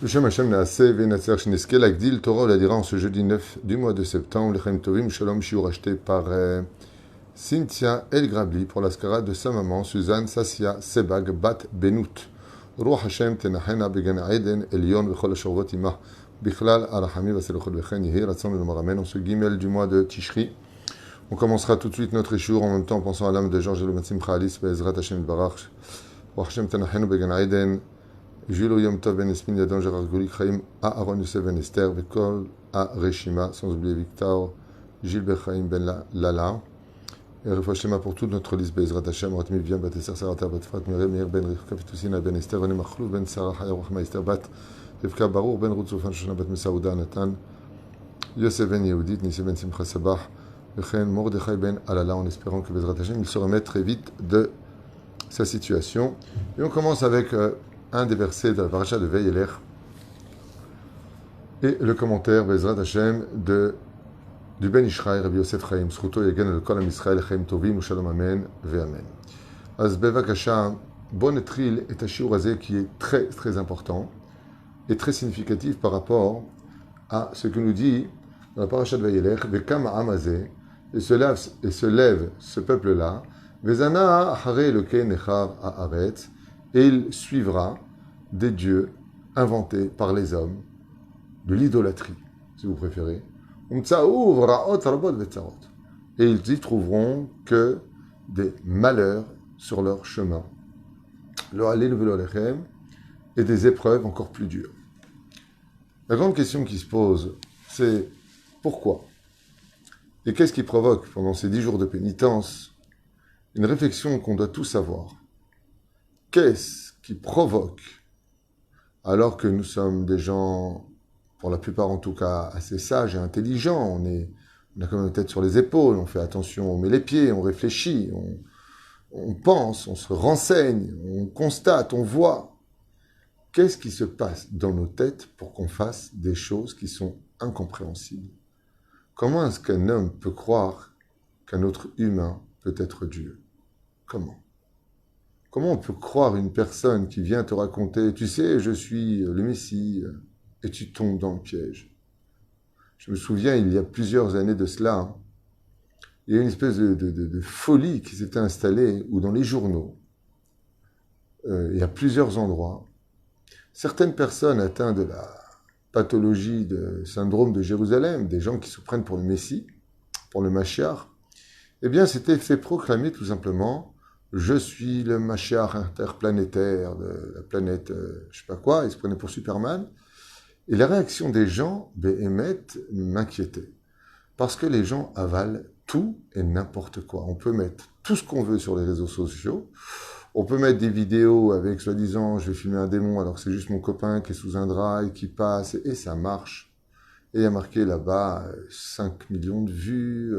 Beshem Hashem Naaseh Venatzer Shneske Lagdil Torah on la dira en ce jeudi 9 du mois de septembre. Lechem Tovim Shalom Shiur acheté par Cynthia El Grabli pour la skara de sa maman Suzanne Sassia Sebag Bat Benout. Ruach Hashem Tenachena Began Eden Elion Vechol Ashorvot Imah Bichlal Arachami Vaselochot Vechen Yehi Ratzon Le Maramen en ce gimel du mois de Tishri. On commencera tout de suite notre échour en même temps en pensant à l'âme de Georges Elomatzim Khalis Be'ezrat Hashem Barach. Ruach Hashem Tenachenu Began Eden Jules Yom Tov Ben Esmin Yadon Gérard Goulik Chaim à Aaron Youssef Ben Esther Bekol à Reshima, sans oublier Victor Gilles Bechaim Ben Lala et Refouachlema pour toute notre liste Bezrat Hashem Ratmi Viam Bat Esther Sarata Bat Fat Mirem Meir Ben Rivka Fitousina Ben Esther René Machlou Ben Sarah Hayah Rachma Esther Bat Rivka Barour Ben Ruth Soufan Shoshana Bat Mesaouda Nathan Yosef Ben Yehudit Nisse Ben Simcha Sabah Bechen Mordechai Ben Alala en espérant que Bezrat Hashem il se remette très vite de sa situation. Et on commence avec un des versets de la paracha de Ve'elech et le commentaire Bezrat Hashem du Ben Ishraï Rabbi Yosef Chaim Zchuto Yagen El Kol Am Yisrael Chaim Tovim Shalom Amen Ve'amen. Az bevakasha bon netril et hashiur hazeh qui est très très important et très significatif par rapport à ce que nous dit dans la paracha de Ve'elech Ve'kam ha'am hazeh et se lève ce peuple-là Ve'zana acharei Elokei nechar haaretz et il suivra des dieux inventés par les hommes, de l'idolâtrie, si vous préférez. Et ils y trouveront que des malheurs sur leur chemin. Et des épreuves encore plus dures. La grande question qui se pose, c'est pourquoi? Et qu'est-ce qui provoque, pendant ces 10 jours de pénitence, une réflexion qu'on doit tous avoir? Qu'est-ce qui provoque, alors que nous sommes des gens, pour la plupart en tout cas, assez sages et intelligents, on a quand même la tête sur les épaules, on fait attention, on met les pieds, on réfléchit, on pense, on se renseigne, on constate, on voit. Qu'est-ce qui se passe dans nos têtes pour qu'on fasse des choses qui sont incompréhensibles? Comment est-ce qu'un homme peut croire qu'un autre humain peut être Dieu? Comment? Comment on peut croire une personne qui vient te raconter « Tu sais, je suis le Messie » et tu tombes dans le piège? Je me souviens, il y a plusieurs années de cela, il y a une espèce de folie qui s'était installée où dans les journaux, il y a plusieurs endroits, certaines personnes atteintes de la pathologie de syndrome de Jérusalem, des gens qui se prennent pour le Messie, pour le Mashiach, eh bien, c'était fait proclamer tout simplement je suis le Mashiach interplanétaire de la planète, je sais pas quoi, il se prenait pour Superman. Et la réaction des gens, Béhémeth, m'inquiétait. Parce que les gens avalent tout et n'importe quoi. On peut mettre tout ce qu'on veut sur les réseaux sociaux. On peut mettre des vidéos avec, soi-disant, je vais filmer un démon alors que c'est juste mon copain qui est sous un drap et qui passe. Et ça marche. Et il y a marqué là-bas 5 millions de vues,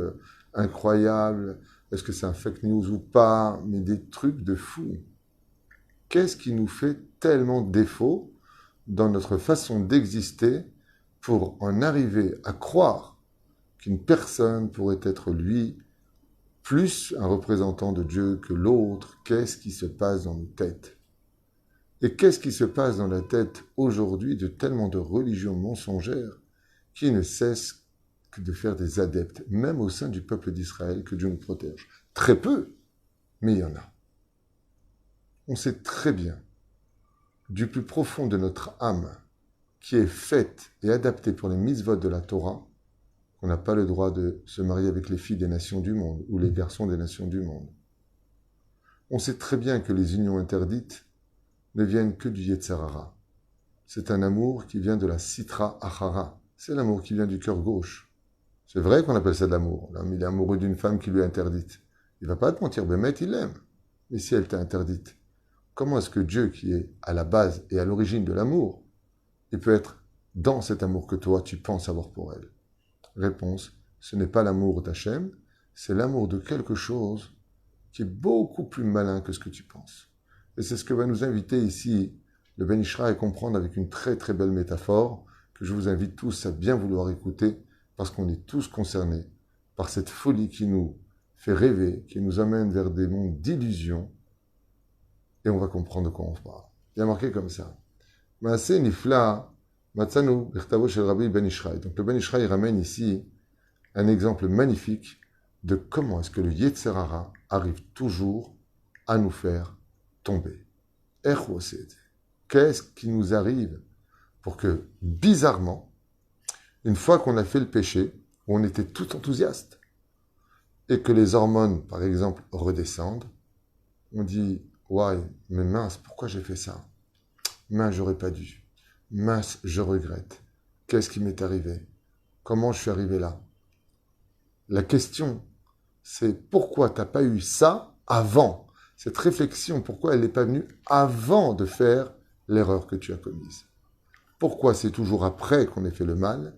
incroyable. Est-ce que c'est un fake news ou pas? Mais des trucs de fou. Qu'est-ce qui nous fait tellement défaut dans notre façon d'exister pour en arriver à croire qu'une personne pourrait être lui plus un représentant de Dieu que l'autre? Qu'est-ce qui se passe dans nos têtes? Et qu'est-ce qui se passe dans la tête aujourd'hui de tellement de religions mensongères qui ne cessent de faire des adeptes, même au sein du peuple d'Israël, que Dieu nous protège. Très peu, mais il y en a. On sait très bien, du plus profond de notre âme, qui est faite et adaptée pour les mitzvot de la Torah, qu'on n'a pas le droit de se marier avec les filles des nations du monde, ou les garçons des nations du monde. On sait très bien que les unions interdites ne viennent que du Yetzer Hara. C'est un amour qui vient de la Sitra Achara. C'est l'amour qui vient du cœur gauche. C'est vrai qu'on appelle ça de l'amour. L'homme, il est amoureux d'une femme qui lui est interdite. Il ne va pas te mentir, Bémet, il l'aime. Mais si elle t'est interdite, comment est-ce que Dieu, qui est à la base et à l'origine de l'amour, il peut être dans cet amour que toi, tu penses avoir pour elle? Réponse, ce n'est pas l'amour d'Hachem, c'est l'amour de quelque chose qui est beaucoup plus malin que ce que tu penses. Et c'est ce que va nous inviter ici le Ben Ishraï à comprendre avec une très très belle métaphore que je vous invite tous à bien vouloir écouter parce qu'on est tous concernés par cette folie qui nous fait rêver, qui nous amène vers des mondes d'illusions, et on va comprendre de quoi on parle. Il y a marqué comme ça. Maaseh nifla Matzanu, Birtavo shel Rabbi Ben Ishraï. Donc le Ben Ishraï ramène ici un exemple magnifique de comment est-ce que le Yetzer Hara arrive toujours à nous faire tomber. Qu'est-ce qui nous arrive pour que, bizarrement, une fois qu'on a fait le péché, où on était tout enthousiaste, et que les hormones, par exemple, redescendent, on dit « Ouais, mais mince, pourquoi j'ai fait ça? Mince, j'aurais pas dû. Mince, je regrette. Qu'est-ce qui m'est arrivé? Comment je suis arrivé là ?» La question, c'est pourquoi tu n'as pas eu ça avant? Cette réflexion, pourquoi elle n'est pas venue avant de faire l'erreur que tu as commise? Pourquoi c'est toujours après qu'on ait fait le mal,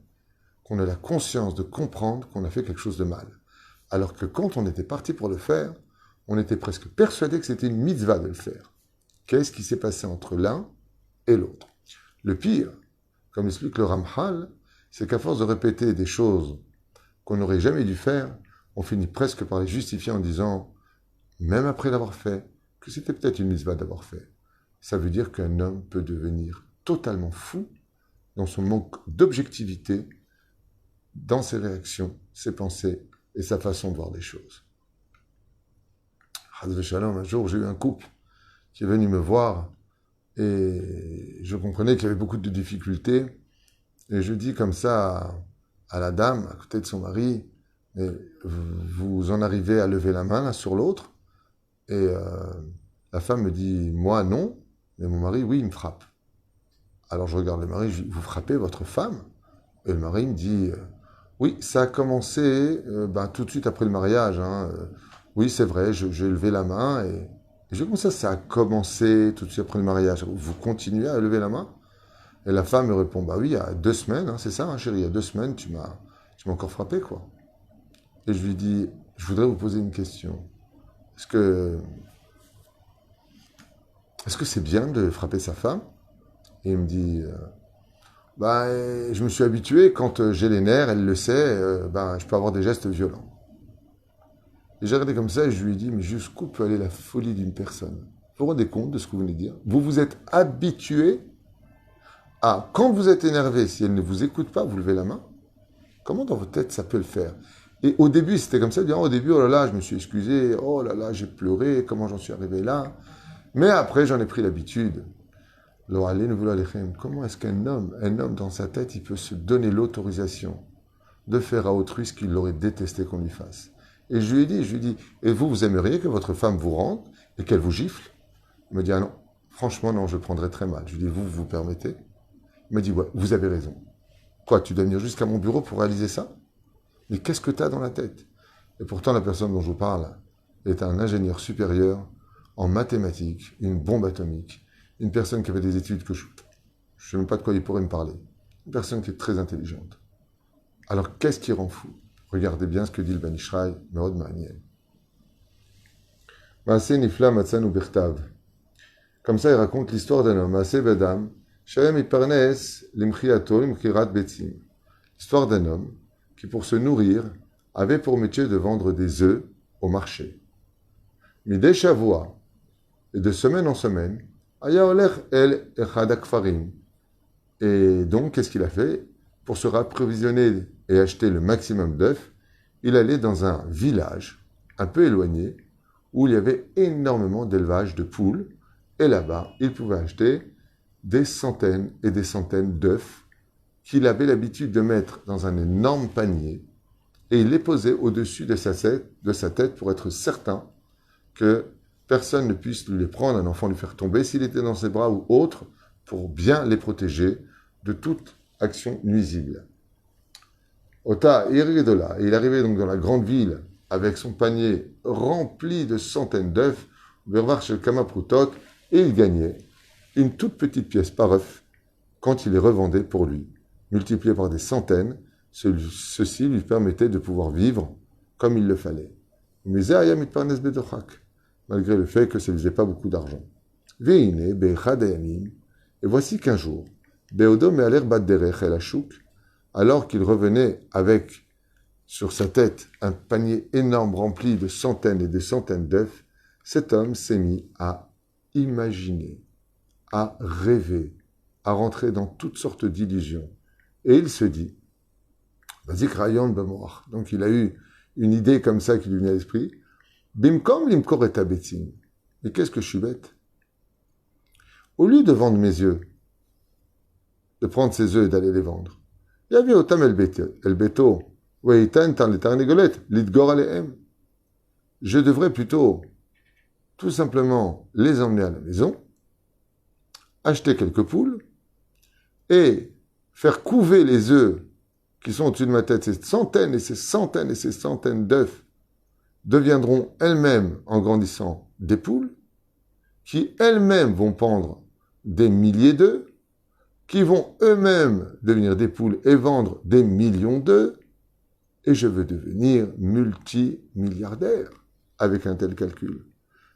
qu'on a la conscience de comprendre qu'on a fait quelque chose de mal? Alors que quand on était parti pour le faire, on était presque persuadé que c'était une mitzvah de le faire. Qu'est-ce qui s'est passé entre l'un et l'autre? Le pire, comme l'explique le Ramchal, c'est qu'à force de répéter des choses qu'on n'aurait jamais dû faire, on finit presque par les justifier en disant, même après l'avoir fait, que c'était peut-être une mitzvah d'avoir fait. Ça veut dire qu'un homme peut devenir totalement fou dans son manque d'objectivité, dans ses réactions, ses pensées et sa façon de voir les choses. Un jour, j'ai eu un couple qui est venu me voir et je comprenais qu'il y avait beaucoup de difficultés. Et je dis comme ça à la dame, à côté de son mari, mais vous en arrivez à lever la main l'un sur l'autre? Et la femme me dit, moi non, mais mon mari, oui, il me frappe. Alors je regarde le mari, je dis, vous frappez votre femme? Et le mari me dit, oui, ça a commencé tout de suite après le mariage. Oui, c'est vrai, j'ai levé la main. Et je dis, comment ça a commencé tout de suite après le mariage? Vous continuez à lever la main? Et la femme me répond, bah oui, il y a 2 semaines, c'est ça, chérie, il y a 2 semaines, tu m'as encore frappé, quoi. Et je lui dis, je voudrais vous poser une question. Est-ce que c'est bien de frapper sa femme? Et il me dit, je me suis habitué, quand j'ai les nerfs, elle le sait, je peux avoir des gestes violents. Et j'ai regardé comme ça et je lui ai dit, mais jusqu'où peut aller la folie d'une personne? Vous vous rendez compte de ce que vous venez de dire? Vous vous êtes habitué à, quand vous êtes énervé, si elle ne vous écoute pas, vous levez la main? Comment dans votre tête ça peut le faire? Et au début, c'était comme ça, au début, oh là là, je me suis excusé, oh là là, j'ai pleuré, comment j'en suis arrivé là? Mais après, j'en ai pris l'habitude. Comment est-ce qu'un homme dans sa tête, il peut se donner l'autorisation de faire à autrui ce qu'il aurait détesté qu'on lui fasse? Et je lui ai dit, et vous aimeriez que votre femme vous rentre et qu'elle vous gifle? Il me dit, ah non, franchement non, je le prendrais très mal. Je lui ai dit, vous permettez? Il m'a dit, ouais, vous avez raison. Quoi, tu dois venir jusqu'à mon bureau pour réaliser ça? Mais qu'est-ce que tu as dans la tête? Et pourtant, la personne dont je vous parle est un ingénieur supérieur en mathématiques, une bombe atomique, une personne qui avait des études que je ne sais même pas de quoi il pourrait me parler. Une personne qui est très intelligente. Alors, qu'est-ce qui rend fou? Regardez bien ce que dit le Ben Ishraï, Meod Ma'anien. Maaseh nifla matzanu birtav. Comme ça, il raconte l'histoire d'un homme, Maaseh bedam, shayem iparnes limchiato limchirat betzim. L'histoire d'un homme qui, pour se nourrir, avait pour métier de vendre des œufs au marché. Midei shavua, et de semaine en semaine, aya olech el echad akfarim. Et donc, qu'est-ce qu'il a fait? Pour se rapprovisionner et acheter le maximum d'œufs, il allait dans un village un peu éloigné où il y avait énormément d'élevage de poules. Et là-bas, il pouvait acheter des centaines et des centaines d'œufs qu'il avait l'habitude de mettre dans un énorme panier et il les posait au-dessus de sa tête pour être certain que personne ne puisse lui les prendre, un enfant lui faire tomber s'il était dans ses bras ou autre, pour bien les protéger de toute action nuisible. Ota Iridola, il arrivait donc dans la grande ville avec son panier rempli de centaines d'œufs, Bervar chez Kamaprutot, et il gagnait une toute petite pièce par œuf quand il les revendait pour lui. Multiplié par des centaines, ceci lui permettait de pouvoir vivre comme il le fallait. Mais malgré le fait que ça ne faisait pas beaucoup d'argent. Et voici qu'un jour, alors qu'il revenait avec sur sa tête un panier énorme rempli de centaines et des centaines d'œufs, cet homme s'est mis à imaginer, à rêver, à rentrer dans toutes sortes d'illusions. Et il se dit, vas-y, crayon de mémoire. Donc il a eu une idée comme ça qui lui venait à l'esprit. Bimkom limkor et abetzim. Mais qu'est-ce que je suis bête? Au lieu de vendre mes œufs, de prendre ses œufs et d'aller les vendre, il y avait otam el beto, weitan tan les tarnigolettes, lidgor alehem. Je devrais plutôt tout simplement les emmener à la maison, acheter quelques poules et faire couver les œufs qui sont au-dessus de ma tête. Ces centaines et ces centaines et ces centaines d'œufs deviendront elles-mêmes, en grandissant, des poules qui elles-mêmes vont pondre des milliers d'œufs, qui vont eux-mêmes devenir des poules et vendre des millions d'œufs, et je veux devenir multimilliardaire avec un tel calcul.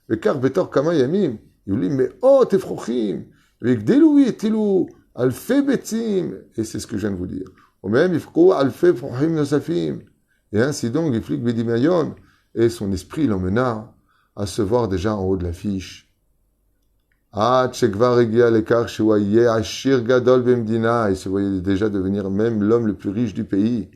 Mais car Betor Kama Yamim, il dit, mais oh, Tefrochim, avec Deloui et Tilou, Alfe Betzim, et c'est ce que je viens de vous dire. Ou même, Ifko Alfe Frochim Nosafim. Et ainsi donc, il flic Bedimayon, et son esprit l'emmena à se voir déjà en haut de l'affiche. Ah, Tchekvar Egia Lekar Shewaye, Ashir Gadol Bemdina, il se voyait déjà devenir même l'homme le plus riche du pays.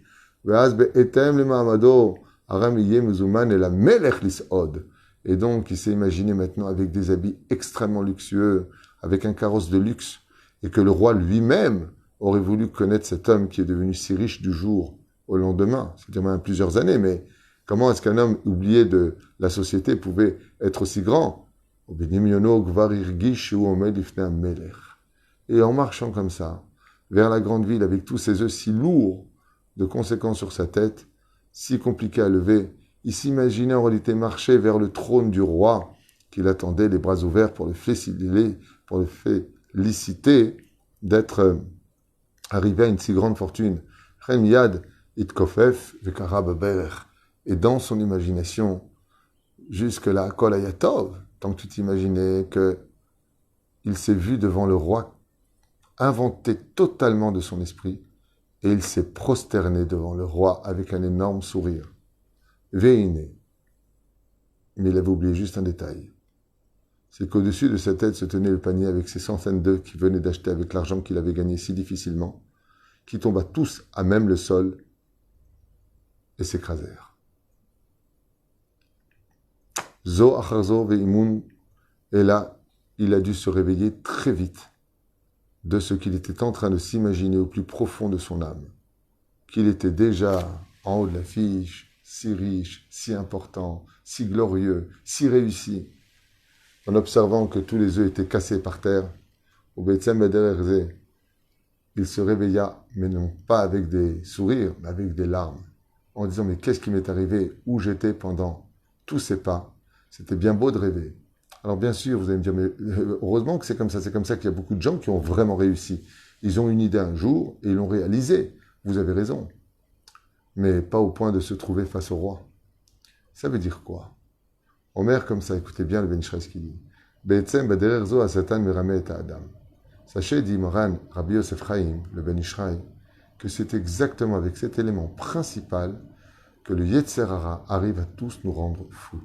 Veaz Be'etem le Mahamado, Aram Liye Muzuman et la Melech Lisod. Et donc, il s'est imaginé maintenant avec des habits extrêmement luxueux, avec un carrosse de luxe, et que le roi lui-même aurait voulu connaître cet homme qui est devenu si riche du jour au lendemain, c'est-à-dire même plusieurs années, mais comment est-ce qu'un homme oublié de la société pouvait être aussi grand? Et en marchant comme ça, vers la grande ville, avec tous ces œufs si lourds de conséquences sur sa tête, si compliqués à lever, il s'imaginait en réalité marcher vers le trône du roi, qu'il attendait les bras ouverts pour le féliciter d'être arrivé à une si grande fortune. Et dans son imagination, jusque-là, Kol Hayatov, tant que tu t'imaginais qu'il s'est vu devant le roi, inventé totalement de son esprit, et il s'est prosterné devant le roi avec un énorme sourire. Veine. Mais il avait oublié juste un détail. C'est qu'au-dessus de sa tête se tenait le panier avec ses centaines d'œufs qu'il venait d'acheter avec l'argent qu'il avait gagné si difficilement, qui tomba tous à même le sol et s'écrasèrent. Zo acharzo veimun, et là, il a dû se réveiller très vite de ce qu'il était en train de s'imaginer au plus profond de son âme, qu'il était déjà en haut de l'affiche, si riche, si important, si glorieux, si réussi. En observant que tous les œufs étaient cassés par terre, au Betsem Bedererze, il se réveilla, mais non pas avec des sourires, mais avec des larmes, en disant, mais qu'est-ce qui m'est arrivé, où j'étais pendant tous ces pas? C'était bien beau de rêver. Alors bien sûr, vous allez me dire, mais heureusement que c'est comme ça qu'il y a beaucoup de gens qui ont vraiment réussi. Ils ont une idée un jour et ils l'ont réalisée. Vous avez raison. Mais pas au point de se trouver face au roi. Ça veut dire quoi? Omer, comme ça, écoutez bien le Ben Ishraï ce qu'il dit. Be'etzem baderer zo asatan merame et adam. Sachez, dit Moran, Rabbi Yosef Chaim, le Ben Ishraï, que c'est exactement avec cet élément principal que le Yetzer Hara arrive à tous nous rendre fous.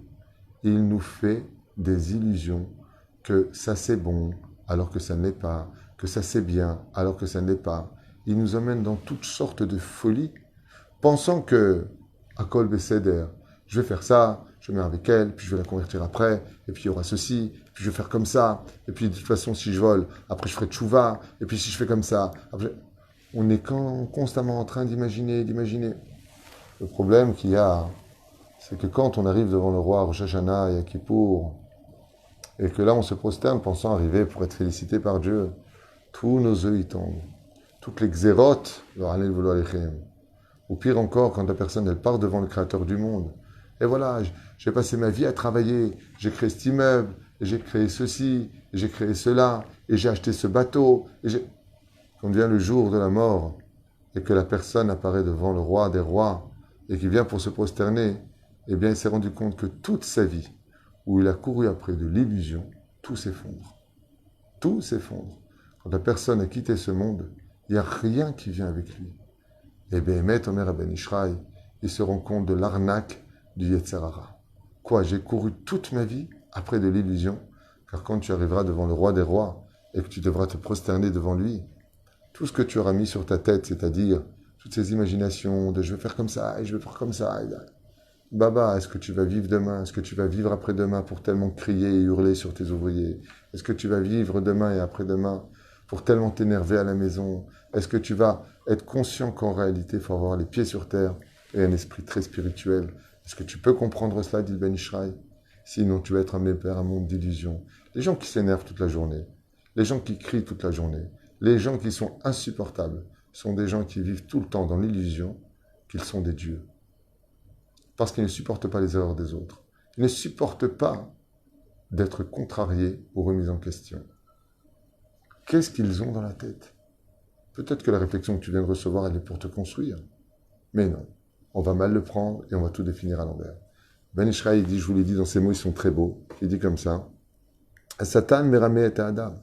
Il nous fait des illusions que ça c'est bon alors que ça ne l'est pas, que ça c'est bien alors que ça ne l'est pas. Il nous emmène dans toutes sortes de folies, pensant que, à Kol Beseder, je vais faire ça, je vais avec elle, puis je vais la convertir après, et puis il y aura ceci, puis je vais faire comme ça, et puis de toute façon si je vole, après je ferai tchouva, et puis si je fais comme ça, après... On est constamment en train d'imaginer. Le problème qu'il y a, c'est que quand on arrive devant le roi Rosh Hashanah et à Kippour, et que là on se prosterne pensant arriver pour être félicité par Dieu, tous nos œufs y tombent. Toutes les xérotes, ou pire encore, quand la personne elle part devant le Créateur du monde. Et voilà, j'ai passé ma vie à travailler, j'ai créé cet immeuble, et j'ai créé ceci, et j'ai créé cela, et j'ai acheté ce bateau, quand vient le jour de la mort, et que la personne apparaît devant le roi des rois, et qui vient pour se prosterner, eh bien il s'est rendu compte que toute sa vie, où il a couru après de l'illusion, tout s'effondre. Tout s'effondre. Quand la personne a quitté ce monde, il n'y a rien qui vient avec lui. Et bien, Emet Omer Ben Ishraï, il se rend compte de l'arnaque du Yetzer Hara. Quoi, j'ai couru toute ma vie après de l'illusion, car quand tu arriveras devant le roi des rois, et que tu devras te prosterner devant lui, tout ce que tu auras mis sur ta tête, c'est-à-dire toutes ces imaginations de je vais faire comme ça et je vais faire comme ça. Baba, est-ce que tu vas vivre demain? Est-ce que tu vas vivre après-demain pour tellement crier et hurler sur tes ouvriers? Est-ce que tu vas vivre demain et après-demain pour tellement t'énerver à la maison? Est-ce que tu vas être conscient qu'en réalité, il faut avoir les pieds sur terre et un esprit très spirituel? Est-ce que tu peux comprendre cela, dit le Ben Ishraï? Sinon, tu vas être amené vers un monde d'illusions. Les gens qui s'énervent toute la journée, les gens qui crient toute la journée, les gens qui sont insupportables, sont des gens qui vivent tout le temps dans l'illusion qu'ils sont des dieux. Parce qu'ils ne supportent pas les erreurs des autres. Ils ne supportent pas d'être contrariés ou remis en question. Qu'est-ce qu'ils ont dans la tête? Peut-être que la réflexion que tu viens de recevoir, elle est pour te construire. Mais non, on va mal le prendre et on va tout définir à l'envers. Ben Ishraï, il dit, je vous l'ai dit dans ces mots, ils sont très beaux. Il dit comme ça, Satan meramé et Adam.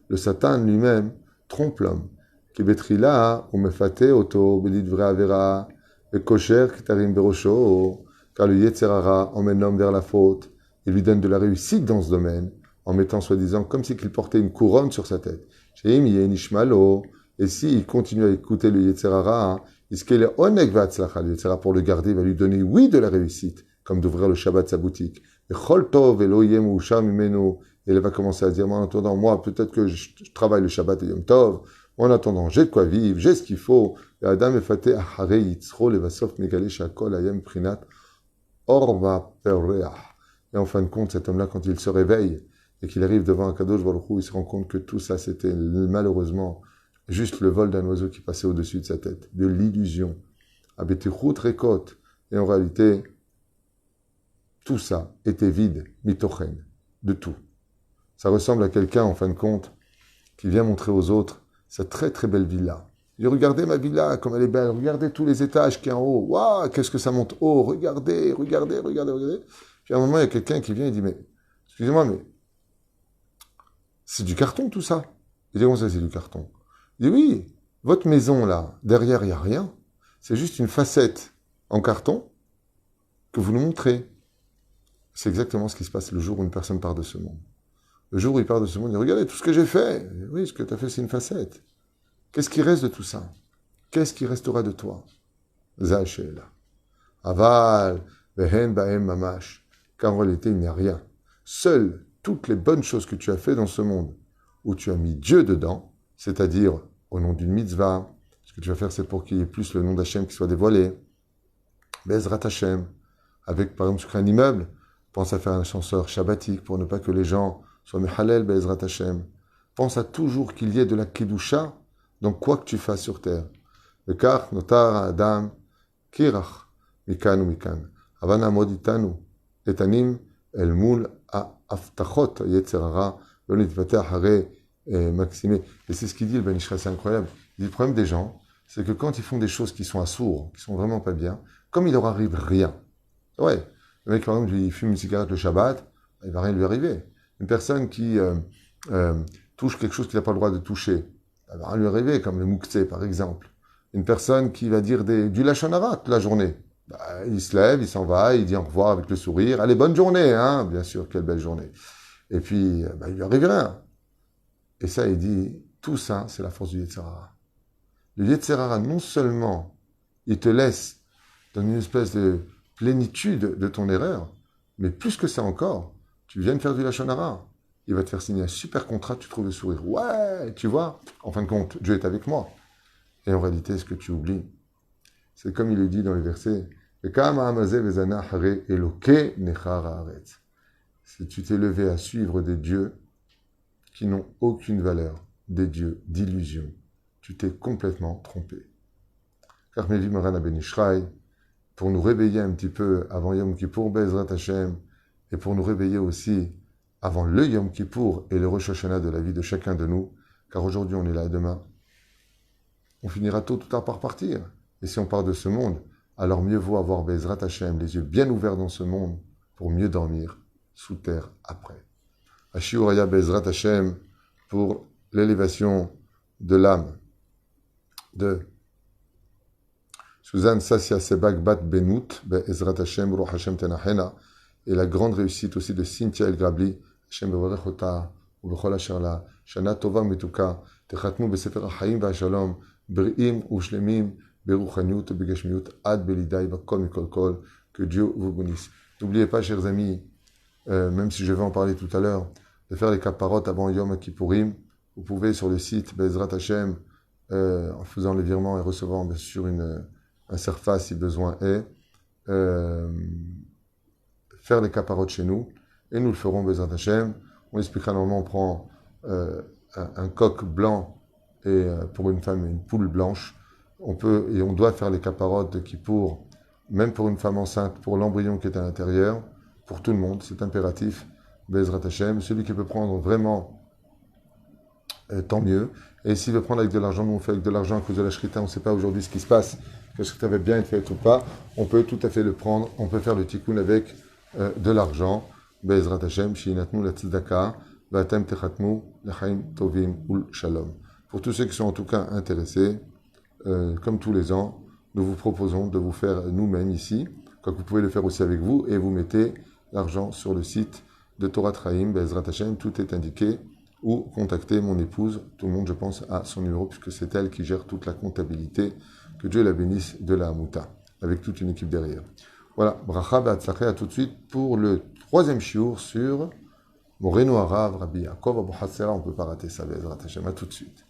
Le Satan lui-même trompe l'homme. Qui betrila ou mefate auto belidvra avera et kosher kitarim berosho, car le Yetzer Hara emmène l'homme vers la faute et lui donne de la réussite dans ce domaine en mettant soi-disant comme si qu'il portait une couronne sur sa tête. Sheim yenishmalo, et s'il continue à écouter le Yetzer Hara, iskele onek vatzlacha, le Yetzer Hara pour le garder, il va lui donner oui de la réussite, comme d'ouvrir le Shabbat sa boutique. Et chol tov elo yem ushar mimenu. Et elle va commencer à dire, en attendant, moi, peut-être que je travaille le Shabbat et Yom Tov. En attendant, j'ai de quoi vivre, j'ai ce qu'il faut. Et Adam efate ahare yitzro levasof megale shakol ayem prinat orva pereah. Et en fin de compte, cet homme-là, quand il se réveille et qu'il arrive devant un Kadosh Baruch Hu, il se rend compte que tout ça, c'était malheureusement juste le vol d'un oiseau qui passait au-dessus de sa tête, de l'illusion. Abetichut rekot. Et en réalité, tout ça était vide, mitochen, de tout. Ça ressemble à quelqu'un, en fin de compte, qui vient montrer aux autres sa très très belle villa. Il dit, regardez ma villa, comme elle est belle, regardez tous les étages qui sont en haut, waouh, qu'est-ce que ça monte haut, regardez, regardez, regardez, regardez. Puis à un moment, il y a quelqu'un qui vient et dit, mais, excusez-moi, mais c'est du carton tout ça. Il dit, comment ça c'est du carton? Il dit, oui, votre maison là, derrière, il n'y a rien, c'est juste une facette en carton que vous nous montrez. C'est exactement ce qui se passe le jour où une personne part de ce monde. Le jour où il part de ce monde, il dit, regardez tout ce que j'ai fait. Oui, ce que tu as fait, c'est une facette. Qu'est-ce qui reste de tout ça? Qu'est-ce qui restera de toi? Zahashela. Aval, behen bahem mamash. Car en réalité, il n'y a rien. Seules toutes les bonnes choses que tu as fait dans ce monde, où tu as mis Dieu dedans, c'est-à-dire au nom d'une mitzvah, ce que tu vas faire, c'est pour qu'il y ait plus le nom d'Hachem qui soit dévoilé. Bezrat Hachem. Avec, par exemple, si tu crées un immeuble, pense à faire un ascenseur shabbatique pour ne pas que les gens soit Mehalel Be'ezrat Hashem. Pense à toujours qu'il y ait de la Kedusha dans quoi que tu fasses sur terre. Le kach notar Adam kirach mikan ou mikan. Havana moditanu etanim el mul aftachot Yetzer Hara lo nitvate hare maxime. Et c'est ce qu'il dit le Ben Ishraï, c'est incroyable. Il dit, le problème des gens, c'est que quand ils font des choses qui sont assourds, qui sont vraiment pas bien, comme il leur arrive rien. Ouais. Le mec, par exemple, il fume une cigarette le Shabbat, il va rien lui arriver. Une personne qui touche quelque chose qu'il n'a pas le droit de toucher, ça va rien lui arriver, comme le mouktsé, par exemple. Une personne qui va dire du lachon hara toute la journée, il se lève, il s'en va, il dit au revoir avec le sourire. Allez, bonne journée, hein, bien sûr, quelle belle journée. Et puis, il lui arrive rien. Et ça, il dit, tout ça, c'est la force du Yetzer Hara. Le Yetzer Hara, non seulement, il te laisse dans une espèce de plénitude de ton erreur, mais plus que ça encore, tu viens de faire du lachon hara, il va te faire signer un super contrat, tu trouves le sourire. Ouais, tu vois, en fin de compte, Dieu est avec moi. Et en réalité, ce que tu oublies, c'est comme il est dit dans les versets, si tu t'es levé à suivre des dieux qui n'ont aucune valeur, des dieux d'illusion, tu t'es complètement trompé. Car Mevi Maran Ben Ishraï, pour nous réveiller un petit peu avant Yom Kippour, Be'ezrat Hashem, et pour nous réveiller aussi avant le Yom Kippour et le Rosh Hashanah de la vie de chacun de nous, car aujourd'hui on est là et demain, on finira tôt ou tard par partir. Et si on part de ce monde, alors mieux vaut avoir Be'ezrat Hashem, les yeux bien ouverts dans ce monde, pour mieux dormir sous terre après. Ashiuraya Be'ezrat Hashem, pour l'élévation de l'âme de Suzanne Sassia Sebag Bat Benout, Be'ezrat Hashem, Ruach Hashem Tenachena, et la grande réussite aussi de Cynthia El Grabli, Hashem Bevarechota, ובכל אשר לה, שנה טובה ומתוקה, תחתמו בספר החיים והשלום, בריאים ושלמים, ברוחניות ובגשמיות, עד בלידי, בכל מכל כל, que Dieu vous bénisse. N'oubliez pas, chers amis, même si je vais en parler tout à l'heure, de faire les caparotes avant Yom Kippourim. Vous pouvez sur le site Bezrat Hashem, en faisant le virement et recevant bien sûr un serfa si besoin est, faire les caparotes chez nous, et nous le ferons Bezrat Hashem. On expliquera normalement, on prend un coq blanc et pour une femme une poule blanche. On peut et on doit faire les caparotes de Kippour, même pour une femme enceinte, pour l'embryon qui est à l'intérieur, pour tout le monde, c'est impératif. Bezrat Hashem, celui qui peut prendre vraiment, tant mieux. Et s'il veut prendre avec de l'argent, nous on fait avec de l'argent à cause de la shrita, on ne sait pas aujourd'hui ce qui se passe, que la shrita va bien être faite ou pas, on peut tout à fait le prendre, on peut faire le tikkun avec de l'argent. Bezrat Hashem, Shinatnu la tzedaka, Vatem techatmu, Lechaim tovim ul shalom. Pour tous ceux qui sont en tout cas intéressés, comme tous les ans, nous vous proposons de vous faire nous-mêmes ici, comme vous pouvez le faire aussi avec vous, et vous mettez l'argent sur le site de Torah Traim, Bezrat Hashem, tout est indiqué, ou contactez mon épouse, tout le monde je pense a son numéro, puisque c'est elle qui gère toute la comptabilité, que Dieu la bénisse de la Hamuta, avec toute une équipe derrière. Voilà, bracha b'atzlacha, à tout de suite pour le troisième shiur sur Moreno Harav, Rabbi Yaakov Abu Hatzera, on ne peut pas rater ça, Bezrat Hashem, à tout de suite.